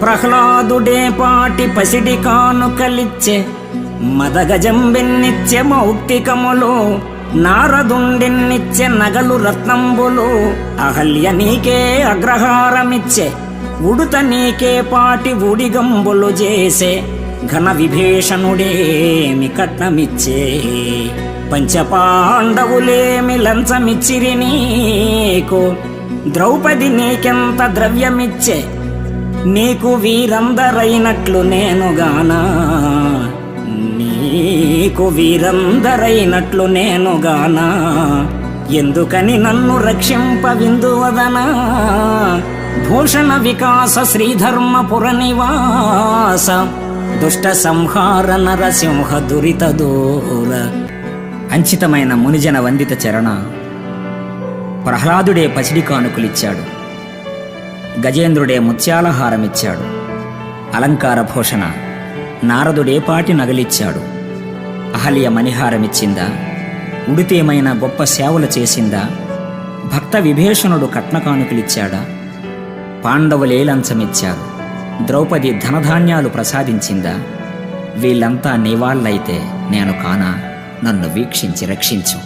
ప్రహ్లాదుడే పాటి పసిడి కానుకలిచ్చే మదగజంబెన్నిచ్చే మౌక్తికములు, నారదుండెన్నిచ్చే నగలు రత్నంబులు, అహల్య నీకే అగ్రహారమిచ్చే ఉడుత నీకే పాటి ఊడిగంబులు చేసే ఘన విభీషణుడేమి కట్నమిచ్చే పంచపాండవులేమి లంచమిచ్చిరి నీకు, ద్రౌపది నీకెంత ద్రవ్యమిచ్చే నీకు వీరందరైనట్లు నేనుగానా, నీకు వీరందరైనట్లు నేనుగానా, ఎందుకని నన్ను రక్షింపవిందువదనా, భూషణ వికాస శ్రీధర్మపుర నివాస దుష్ట సంహార నరసింహ దురిత దూర. అంచితమైన మునిజన వందిత చరణ. ప్రహ్లాదుడే పసిడి కానుకలిచ్చాడు, గజేంద్రుడే ముత్యాలహారమిచ్చాడు, అలంకార భూషణ నారదుడే పాటి నగలిచ్చాడు, అహల్య మణిహారమిచ్చిందా, ఉడితేమైనా గొప్ప సేవలు చేసిందా, భక్త విభీషణుడు కట్న కానుకలిచ్చాడా, పాండవులే లంచమిచ్చారు, ద్రౌపది ధనధాన్యాలు ప్రసాదించిందా, వీళ్ళంతా నీవాళ్ళైతే నేను కానా, నన్ను వీక్షించి రక్షించు.